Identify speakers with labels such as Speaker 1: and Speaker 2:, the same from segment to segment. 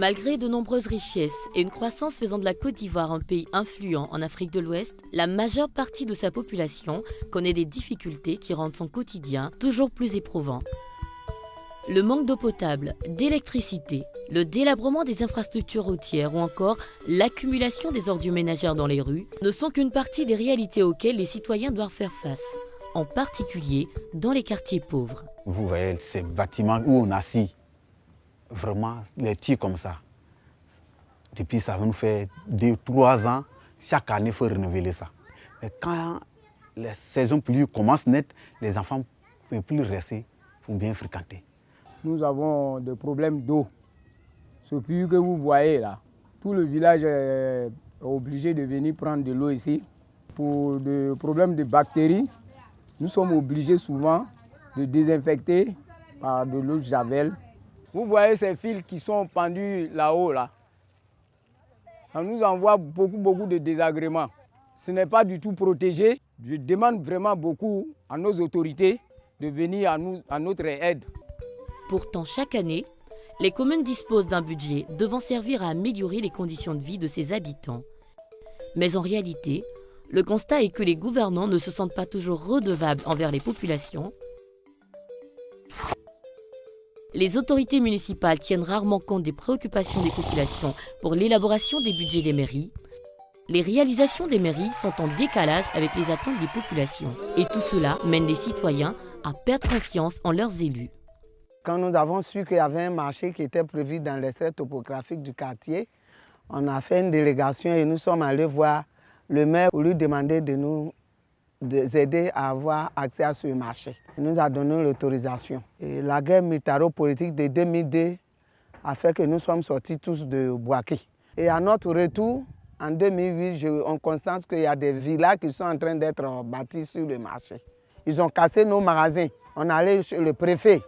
Speaker 1: Malgré de nombreuses richesses et une croissance faisant de la Côte d'Ivoire un pays influent en Afrique de l'Ouest, la majeure partie de sa population connaît des difficultés qui rendent son quotidien toujours plus éprouvant. Le manque d'eau potable, d'électricité, le délabrement des infrastructures routières ou encore l'accumulation des ordures ménagères dans les rues ne sont qu'une partie des réalités auxquelles les citoyens doivent faire face, en particulier dans les quartiers pauvres.
Speaker 2: Vous voyez ces bâtiments où on est assis, vraiment les tirs comme ça. Depuis ça nous fait 2-3 ans, chaque année il faut renouveler ça. Mais quand les saisons pluvieuses commencent net, les enfants ne peuvent plus rester pour bien fréquenter.
Speaker 3: Nous avons des problèmes d'eau. Ce puits que vous voyez là, tout le village est obligé de venir prendre de l'eau ici. Pour des problèmes de bactéries, nous sommes obligés souvent de désinfecter par de l'eau de javel. Vous voyez ces fils qui sont pendus là-haut là. Ça nous envoie beaucoup de désagréments. Ce n'est pas du tout protégé. Je demande vraiment beaucoup à nos autorités de venir à notre aide.
Speaker 1: Pourtant, chaque année, les communes disposent d'un budget devant servir à améliorer les conditions de vie de ses habitants. Mais en réalité, le constat est que les gouvernants ne se sentent pas toujours redevables envers les populations. Les autorités municipales tiennent rarement compte des préoccupations des populations pour l'élaboration des budgets des mairies. Les réalisations des mairies sont en décalage avec les attentes des populations. Et tout cela mène les citoyens à perdre confiance en leurs élus.
Speaker 4: Quand nous avons su qu'il y avait un marché qui était prévu dans les serres topographiques du quartier, on a fait une délégation et nous sommes allés voir le maire pour lui demander de nous aider à avoir accès à ce marché. Il nous a donné l'autorisation. Et la guerre militaro-politique de 2002 a fait que nous sommes sortis tous de Bouaké. Et à notre retour, en 2008, on constate qu'il y a des villas qui sont en train d'être bâties sur le marché. Ils ont cassé nos magasins. On est allé chez le préfet.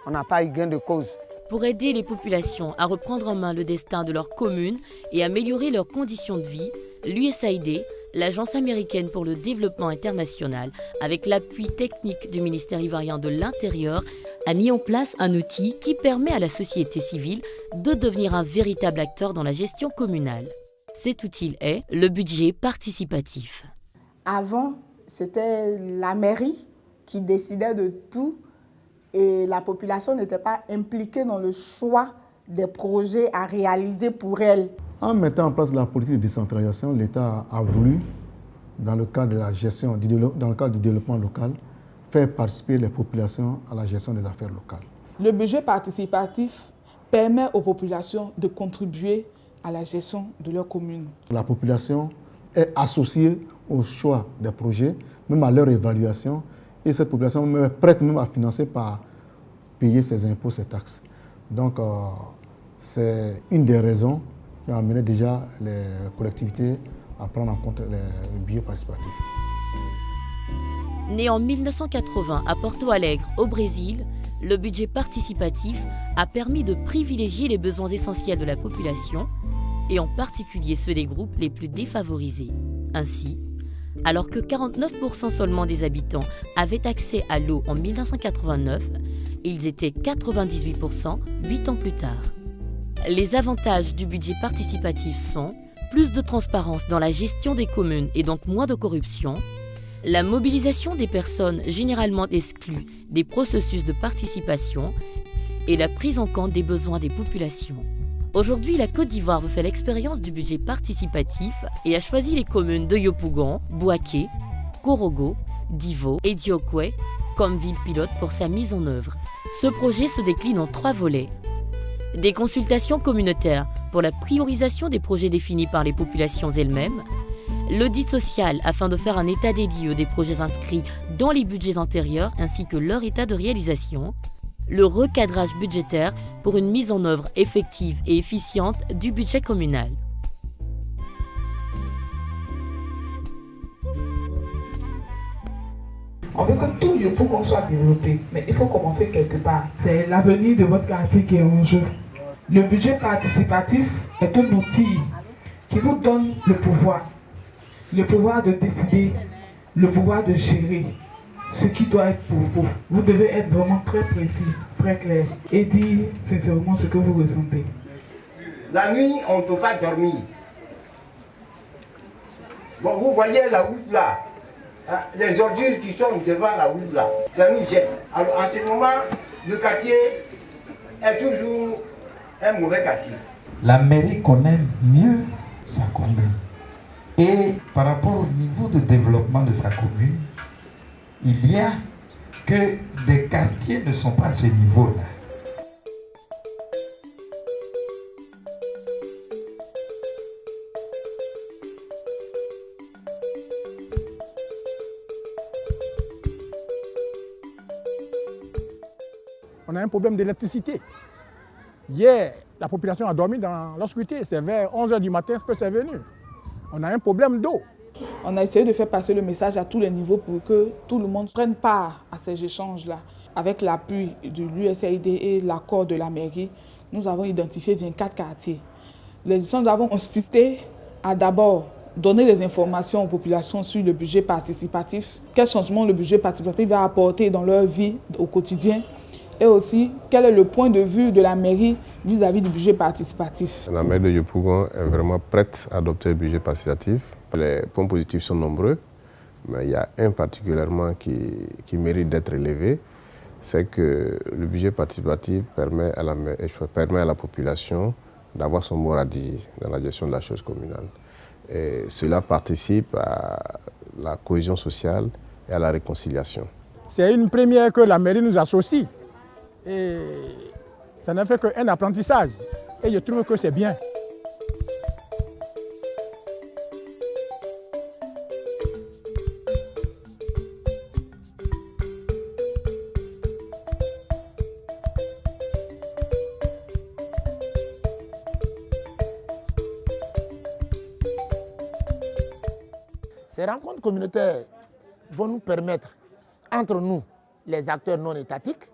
Speaker 4: On n'a pas eu gain de cause.
Speaker 1: Pour aider les populations à reprendre en main le destin de leur commune et améliorer leurs conditions de vie, l'USAID, l'Agence américaine pour le développement international, avec l'appui technique du ministère ivoirien de l'Intérieur, a mis en place un outil qui permet à la société civile de devenir un véritable acteur dans la gestion communale. Cet outil est le budget participatif.
Speaker 5: Avant, c'était la mairie qui décidait de tout. Et la population n'était pas impliquée dans le choix des projets à réaliser pour elle.
Speaker 6: En mettant en place la politique de décentralisation, l'État a voulu, dans le cadre de la gestion, dans le cadre du développement local, faire participer les populations à la gestion des affaires locales.
Speaker 7: Le budget participatif permet aux populations de contribuer à la gestion de leur commune.
Speaker 6: La population est associée au choix des projets, même à leur évaluation. Et cette population est prête même à financer par payer ses impôts, ses taxes. Donc, c'est une des raisons qui a amené déjà les collectivités à prendre en compte le budget participatif.
Speaker 1: Né en 1980 à Porto Alegre, au Brésil, le budget participatif a permis de privilégier les besoins essentiels de la population et en particulier ceux des groupes les plus défavorisés. Ainsi, alors que 49% seulement des habitants avaient accès à l'eau en 1989, ils étaient 98% 8 ans plus tard. Les avantages du budget participatif sont plus de transparence dans la gestion des communes et donc moins de corruption, la mobilisation des personnes généralement exclues des processus de participation et la prise en compte des besoins des populations. Aujourd'hui, la Côte d'Ivoire veut faire l'expérience du budget participatif et a choisi les communes de Yopougon, Bouaké, Korogo, Divo et Diokwe comme ville pilote pour sa mise en œuvre. Ce projet se décline en 3 volets. Des consultations communautaires pour la priorisation des projets définis par les populations elles-mêmes, l'audit social afin de faire un état des lieux des projets inscrits dans les budgets antérieurs ainsi que leur état de réalisation, le recadrage budgétaire pour une mise en œuvre effective et efficiente du budget communal.
Speaker 7: On veut que tout Yopougon soit développé, mais il faut commencer quelque part. C'est l'avenir de votre quartier qui est en jeu. Le budget participatif est un outil qui vous donne le pouvoir de décider, le pouvoir de gérer ce qui doit être pour vous. Vous devez être vraiment très précis, très clair et dire sincèrement ce que vous ressentez.
Speaker 8: La nuit, on ne peut pas dormir. Bon, vous voyez la route là, hein, les ordures qui sont devant la route là, ça nous gêne. Alors en ce moment, le quartier est toujours un mauvais quartier.
Speaker 9: La mairie connaît mieux sa commune. Et par rapport au niveau de développement de sa commune, il y a que des quartiers ne sont pas à ce niveau-là.
Speaker 10: On a un problème d'électricité. Hier, la population a dormi dans l'obscurité. C'est vers 11h du matin que c'est venu. On a un problème d'eau.
Speaker 7: On a essayé de faire passer le message à tous les niveaux pour que tout le monde prenne part à ces échanges-là. Avec l'appui de l'USAID et l'accord de la mairie, nous avons identifié 24 quartiers. Les échanges avons consisté à d'abord donner des informations aux populations sur le budget participatif, quel changement le budget participatif va apporter dans leur vie au quotidien, et aussi quel est le point de vue de la mairie vis-à-vis du budget participatif.
Speaker 11: La mairie de Yopougon est vraiment prête à adopter le budget participatif. Les points positifs sont nombreux, mais il y a un particulièrement qui mérite d'être élevé, c'est que le budget participatif permet à la population d'avoir son mot à dire dans la gestion de la chose communale. Et cela participe à la cohésion sociale et à la réconciliation.
Speaker 10: C'est une première que la mairie nous associe. Et ça n'a fait qu'un apprentissage. Et je trouve que c'est bien.
Speaker 12: Ces rencontres communautaires vont nous permettre, entre nous, les acteurs non étatiques,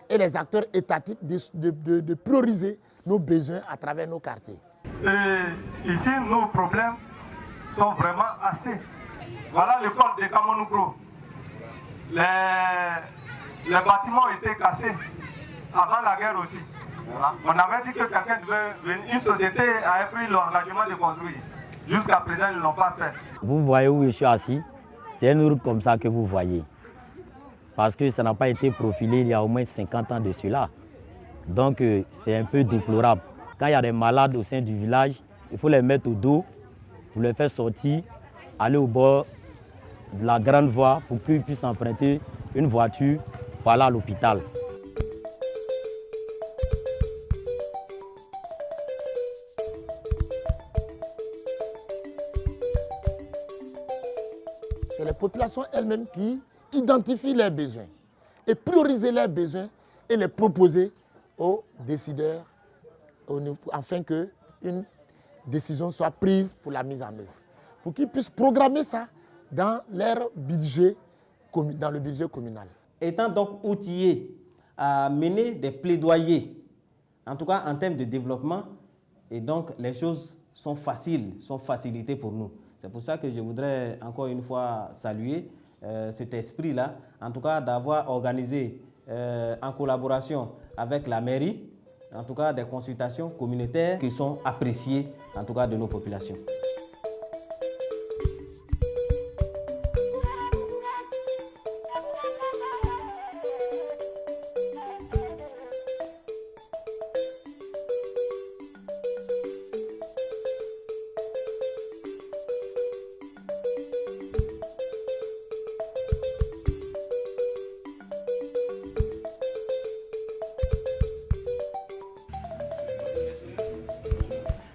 Speaker 12: et les acteurs étatiques de prioriser nos besoins à travers nos quartiers.
Speaker 13: Et ici, nos problèmes sont vraiment assez. Voilà l'école de Kamonoukro. Les bâtiments étaient cassés avant la guerre aussi. Voilà. On avait dit que quelqu'un devait venir, une société avait pris l'engagement de construire. Jusqu'à présent, ils ne l'ont pas fait.
Speaker 14: Vous voyez où je suis assis, c'est une route comme ça que vous voyez. Parce que ça n'a pas été profilé il y a au moins 50 ans de cela. Donc c'est un peu déplorable. Quand il y a des malades au sein du village, il faut les mettre au dos pour les faire sortir, aller au bord de la grande voie pour qu'ils puissent emprunter une voiture pour aller à l'hôpital.
Speaker 12: C'est les populations elles-mêmes qui identifient leurs besoins et prioriser leurs besoins et les proposer aux décideurs afin qu'une décision soit prise pour la mise en œuvre. Pour qu'ils puissent programmer ça dans leur budget, dans le budget communal.
Speaker 15: Étant donc outillés à mener des plaidoyers, en tout cas en termes de développement, et donc les choses sont faciles, sont facilitées pour nous. C'est pour ça que je voudrais encore une fois saluer cet esprit-là, en tout cas d'avoir organisé en collaboration avec la mairie, en tout cas des consultations communautaires qui sont appréciées, en tout cas de nos populations.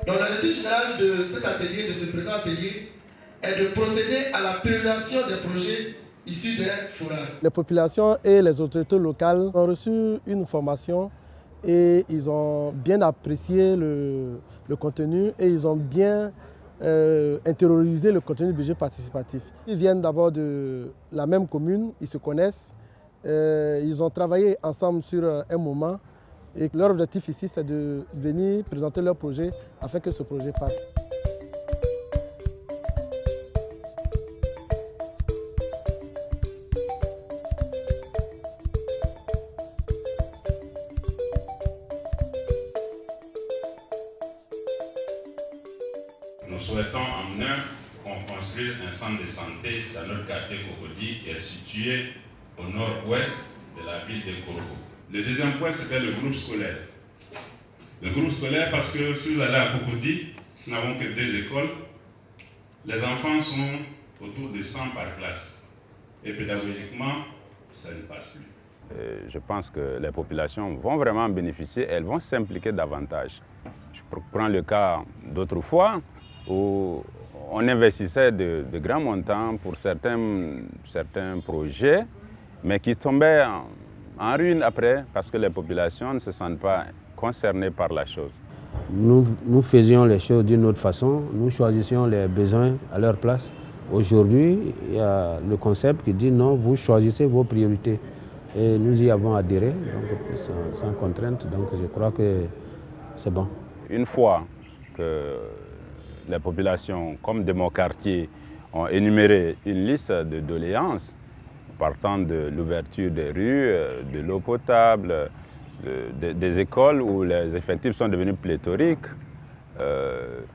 Speaker 16: Donc l'objectif général de cet atelier, de ce présent atelier, est de procéder à la priorisation des projets issus des forages.
Speaker 17: Les populations et les autorités locales ont reçu une formation et ils ont bien apprécié le contenu et ils ont bien intériorisé le contenu du budget participatif. Ils viennent d'abord de la même commune, ils se connaissent, ils ont travaillé ensemble sur un moment. Et leur objectif ici, c'est de venir présenter leur projet afin que ce projet passe.
Speaker 18: souhaitons en qu'on construise un centre de santé dans notre quartier Cocody qui est situé au nord-ouest de la ville de Korogo. Le deuxième point, c'était le groupe scolaire. Le groupe scolaire, parce que si vous allez à Cocody, nous n'avons que 2 écoles. Les enfants sont autour de 100 par classe. Et pédagogiquement, ça ne passe plus.
Speaker 19: Je pense que les populations vont vraiment bénéficier, elles vont s'impliquer davantage. Je prends le cas d'autrefois où on investissait de grands montants pour certains projets, mais qui tombaient en ruine après parce que les populations ne se sentent pas concernées par la chose.
Speaker 20: Nous faisions les choses d'une autre façon, nous choisissions les besoins à leur place. Aujourd'hui, il y a le concept qui dit non, vous choisissez vos priorités. Et nous y avons adhéré, donc sans contrainte, donc je crois que c'est bon.
Speaker 19: Une fois que les populations, comme de mon quartier, ont énuméré une liste de doléances, partant de l'ouverture des rues, de l'eau potable, des écoles où les effectifs sont devenus pléthoriques,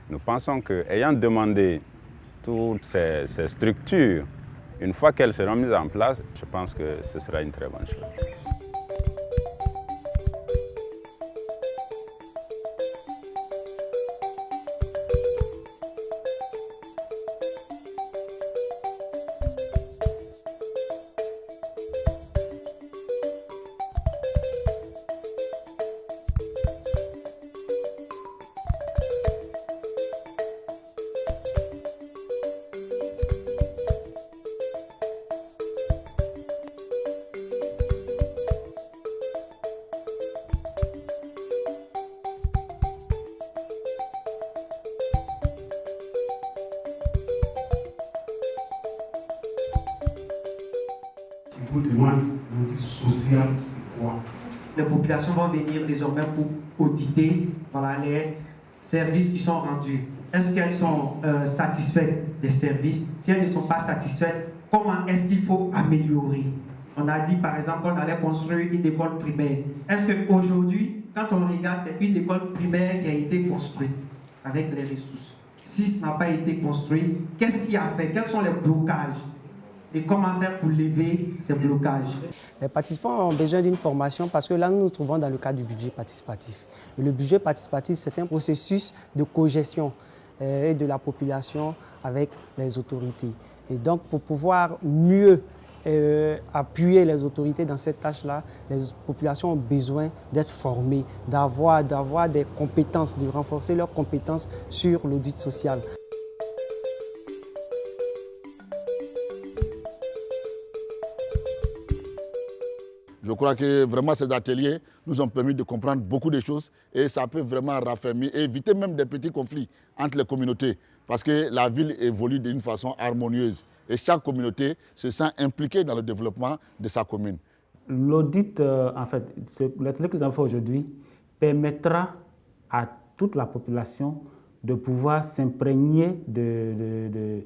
Speaker 19: nous pensons qu'ayant demandé toutes ces structures, une fois qu'elles seront mises en place, je pense que ce sera une très bonne chose.
Speaker 21: vous demande l'audit social, c'est quoi?
Speaker 22: Les populations vont venir désormais pour auditer les services qui sont rendus. Est-ce qu'elles sont satisfaites des services? Si elles ne sont pas satisfaites, comment est-ce qu'il faut améliorer? On a dit par exemple qu'on allait construire une école primaire. Est-ce qu'aujourd'hui, quand on regarde, c'est une école primaire qui a été construite avec les ressources? Si ce n'a pas été construit, qu'est-ce qui a fait? Quels sont les blocages? Et comment faire pour lever ces blocages?
Speaker 23: Les participants ont besoin d'une formation parce que là, nous nous trouvons dans le cadre du budget participatif. Et le budget participatif, c'est un processus de cogestion et de la population avec les autorités. Et donc, pour pouvoir mieux appuyer les autorités dans cette tâche-là, les populations ont besoin d'être formées, d'avoir des compétences, de renforcer leurs compétences sur l'audit social.
Speaker 12: Je crois que vraiment ces ateliers nous ont permis de comprendre beaucoup de choses et ça peut vraiment raffermir et éviter même des petits conflits entre les communautés parce que la ville évolue d'une façon harmonieuse et chaque communauté se sent impliquée dans le développement de sa commune.
Speaker 24: L'audit, en fait, l'atelier que nous avons fait aujourd'hui permettra à toute la population de pouvoir s'imprégner de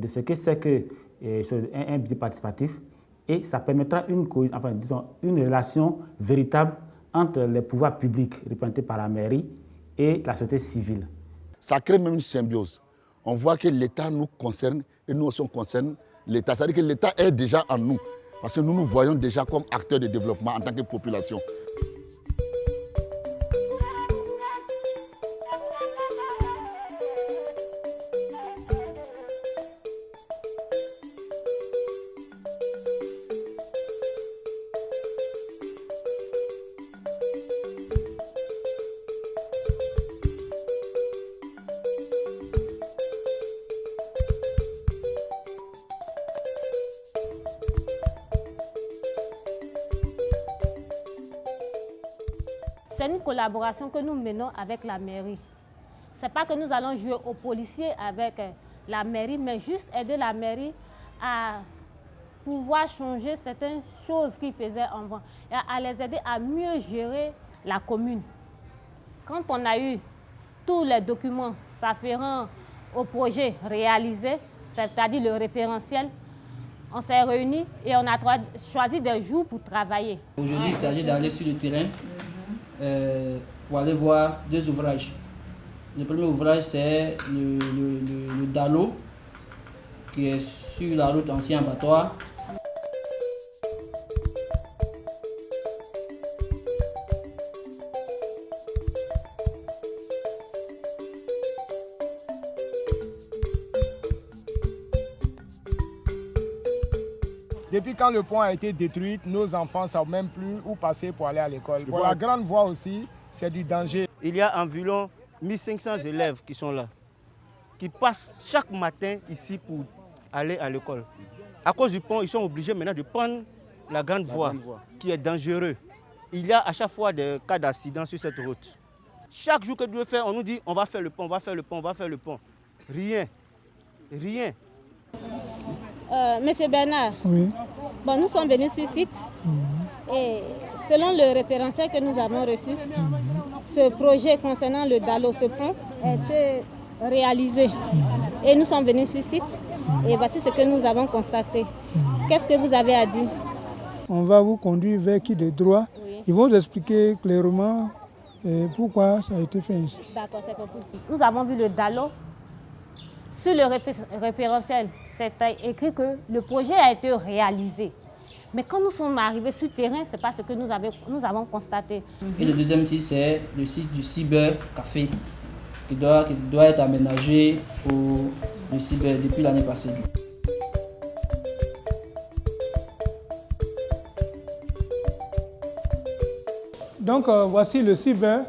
Speaker 24: ce que c'est qu'un budget participatif. Et ça permettra une relation véritable entre les pouvoirs publics représentés par la mairie et la société civile.
Speaker 12: Ça crée même une symbiose. On voit que l'État nous concerne et nous aussi on concerne l'État. C'est-à-dire que l'État est déjà en nous. Parce que nous nous voyons déjà comme acteurs de développement en tant que population.
Speaker 25: C'est une collaboration que nous menons avec la mairie. Ce n'est pas que nous allons jouer aux policiers avec la mairie, mais juste aider la mairie à pouvoir changer certaines choses qu'ils faisaient avant et à les aider à mieux gérer la commune. Quand on a eu tous les documents s'afférents au projet réalisé, c'est-à-dire le référentiel, on s'est réunis et on a choisi des jours pour travailler.
Speaker 26: Aujourd'hui, il s'agit d'aller sur le terrain pour aller voir deux ouvrages.
Speaker 2: Le premier ouvrage, c'est le Dalo, qui est sur la route ancien abattoir.
Speaker 3: Depuis quand le pont a été détruit, nos enfants ne savent même plus où passer pour aller à l'école. Pour la grande voie aussi, c'est du danger.
Speaker 4: Il y a environ 1500 élèves qui sont là, qui passent chaque matin ici pour aller à l'école. À cause du pont, ils sont obligés maintenant de prendre la grande voie, qui est dangereuse. Il y a à chaque fois des cas d'accident sur cette route. Chaque jour que Dieu fait, on nous dit on va faire le pont, on va faire le pont, on va faire le pont. Rien. Rien.
Speaker 25: Monsieur Bernard,
Speaker 5: oui.
Speaker 25: Bon, nous sommes venus sur site et selon le référentiel que nous avons reçu, ce projet concernant le Dalo, ce pont, a été réalisé. Et nous sommes venus sur site et voici ce que nous avons constaté. Qu'est-ce que vous avez à dire?
Speaker 5: On va vous conduire vers qui de droit. Oui. Ils vont vous expliquer clairement pourquoi ça a été fait ainsi.
Speaker 25: D'accord, c'est compris. Nous avons vu le Dalo. Sur le référentiel, c'est écrit que le projet a été réalisé. Mais quand nous sommes arrivés sur le terrain, ce n'est pas ce que nous avons constaté.
Speaker 2: Et le deuxième site, c'est le site du cybercafé qui doit être aménagé pour le cyber depuis l'année passée.
Speaker 5: Donc voici le cyber.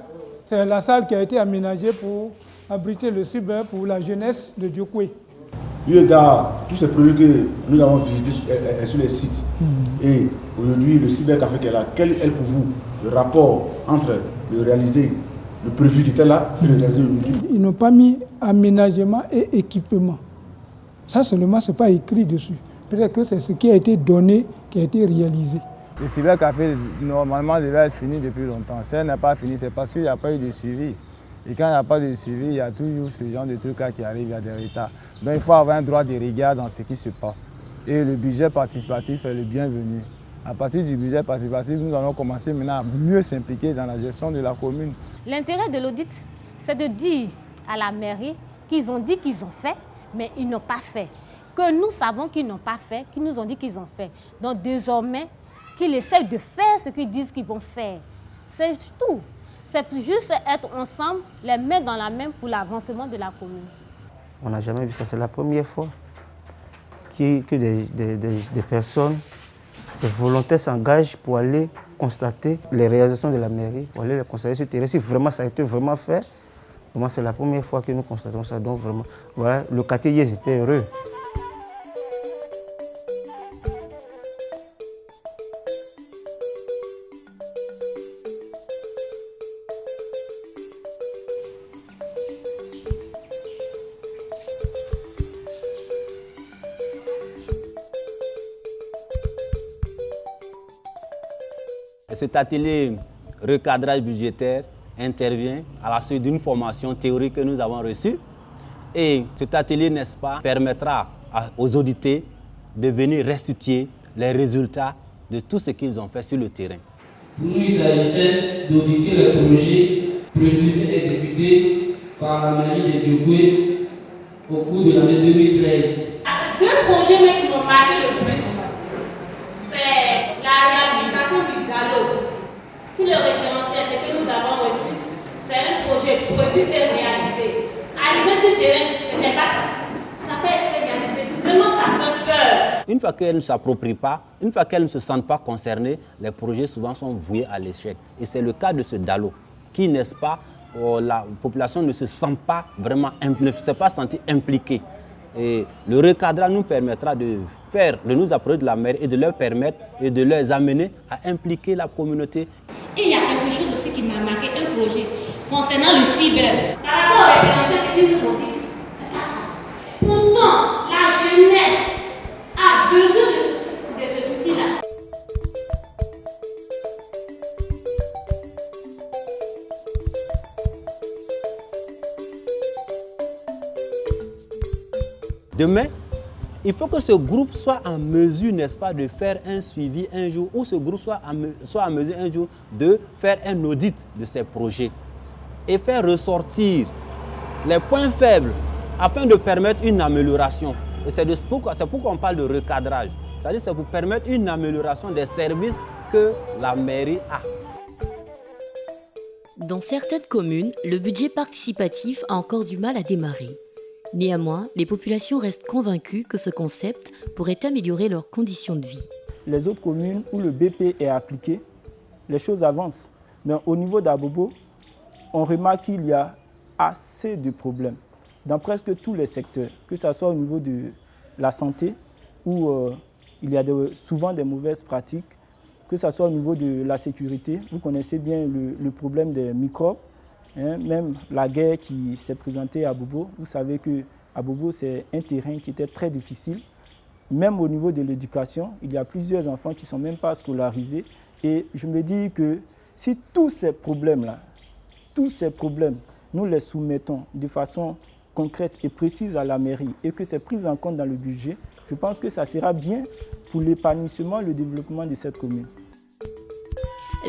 Speaker 5: C'est la salle qui a été aménagée pour abriter le cyber pour la jeunesse de Diokwe.
Speaker 21: Eu égard tous ces projets que nous avons visités sur les sites, et aujourd'hui le cybercafé qui est là, quel est pour vous le rapport entre le réaliser, le prévu qui était là et le réaliser aujourd'hui?
Speaker 5: Ils n'ont pas mis aménagement et équipement. Ça seulement, ce n'est pas écrit dessus. Peut-être que c'est ce qui a été donné, qui a été réalisé.
Speaker 6: Le cybercafé, normalement, devait être fini depuis longtemps. Ça n'est pas fini, c'est parce qu'il n'y a pas eu de suivi. Et quand il n'y a pas de suivi, il y a toujours ce genre de trucs-là qui arrivent, il y a des retards. Donc il faut avoir un droit de regard dans ce qui se passe. Et le budget participatif est le bienvenu. À partir du budget participatif, nous allons commencer maintenant à mieux s'impliquer dans la gestion de la commune.
Speaker 25: L'intérêt de l'audit, c'est de dire à la mairie qu'ils ont dit qu'ils ont fait, mais ils n'ont pas fait. Que nous savons qu'ils n'ont pas fait, qu'ils nous ont dit qu'ils ont fait. Donc désormais, qu'ils essayent de faire ce qu'ils disent qu'ils vont faire. C'est tout. C'est juste être ensemble, les mains dans la main pour l'avancement de la commune.
Speaker 4: On n'a jamais vu ça, c'est la première fois que des personnes, des volontaires s'engagent pour aller constater les réalisations de la mairie, pour aller les constater sur le terrain. Si vraiment ça a été vraiment fait, c'est la première fois que nous constatons ça. Donc vraiment, voilà, le quartier hier était heureux.
Speaker 26: Cet atelier recadrage budgétaire intervient à la suite d'une formation théorique que nous avons reçue. Et cet atelier, n'est-ce pas, permettra aux auditeurs de venir restituer les résultats de tout ce qu'ils ont fait sur le terrain.
Speaker 2: Pour nous, il s'agissait d'auditer les projets prévus et exécutés par la mairie de Diokwe au cours de l'année 2013.
Speaker 25: Deux projets qui m'ont marqué le plus, c'est la réhabilitation du Dalo. Si le référentiel, ce que nous avons reçu, c'est un projet prévu et réalisé. Arrivé sur le terrain, ce n'est pas ça. Ça peut être réalisé. Vraiment, ça fait peur.
Speaker 26: Une fois qu'elles ne s'approprient pas, une fois qu'elles ne se sentent pas concernées, les projets souvent sont voués à l'échec. Et c'est le cas de ce Dalo, qui, n'est-ce pas, la population ne se sent pas vraiment, ne s'est pas sentie impliquée. Et le recadrage nous permettra de nous approcher de la mairie et de leur permettre et de les amener à impliquer la communauté.
Speaker 25: Et il y a quelque chose aussi qui m'a marqué, un projet concernant le cyber. Par rapport au référentiel, ce qu'ils nous ont dit, c'est pas ça. Pourtant, la jeunesse a besoin de cet outil-là.
Speaker 26: Demain, il faut que ce groupe soit en mesure, n'est-ce pas, de faire un suivi un jour, ou ce groupe soit en mesure un jour de faire un audit de ces projets et faire ressortir les points faibles afin de permettre une amélioration. Et c'est pourquoi on parle de recadrage. C'est-à-dire c'est pour permettre une amélioration des services que la mairie a.
Speaker 1: Dans certaines communes, le budget participatif a encore du mal à démarrer. Néanmoins, les populations restent convaincues que ce concept pourrait améliorer leurs conditions de vie.
Speaker 24: Les autres communes où le BP est appliqué, les choses avancent. Mais au niveau d'Abobo, on remarque qu'il y a assez de problèmes dans presque tous les secteurs, que ce soit au niveau de la santé, où il y a souvent des mauvaises pratiques, que ce soit au niveau de la sécurité. Vous connaissez bien le problème des microbes, hein, même la guerre qui s'est présentée à Abobo. Vous savez qu'à Abobo, c'est un terrain qui était très difficile. Même au niveau de l'éducation, il y a plusieurs enfants qui ne sont même pas scolarisés. Et je me dis que si tous ces problèmes-là, nous les soumettons de façon concrète et précise à la mairie et que c'est pris en compte dans le budget, je pense que ça sera bien pour l'épanouissement et le développement de cette commune.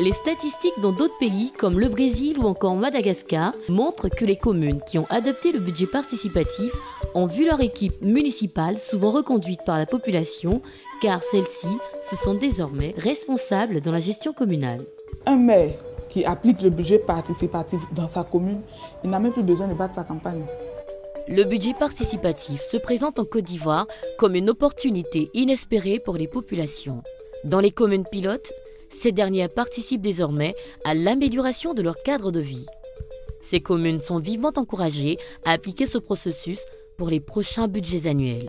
Speaker 1: Les statistiques dans d'autres pays comme le Brésil ou encore Madagascar montrent que les communes qui ont adopté le budget participatif ont vu leur équipe municipale souvent reconduite par la population car celles-ci se sentent désormais responsables dans la gestion communale.
Speaker 7: Un maire qui applique le budget participatif dans sa commune, il n'a même plus besoin de battre sa campagne.
Speaker 1: Le budget participatif se présente en Côte d'Ivoire comme une opportunité inespérée pour les populations. Dans les communes pilotes, ces dernières participent désormais à l'amélioration de leur cadre de vie. Ces communes sont vivement encouragées à appliquer ce processus pour les prochains budgets annuels.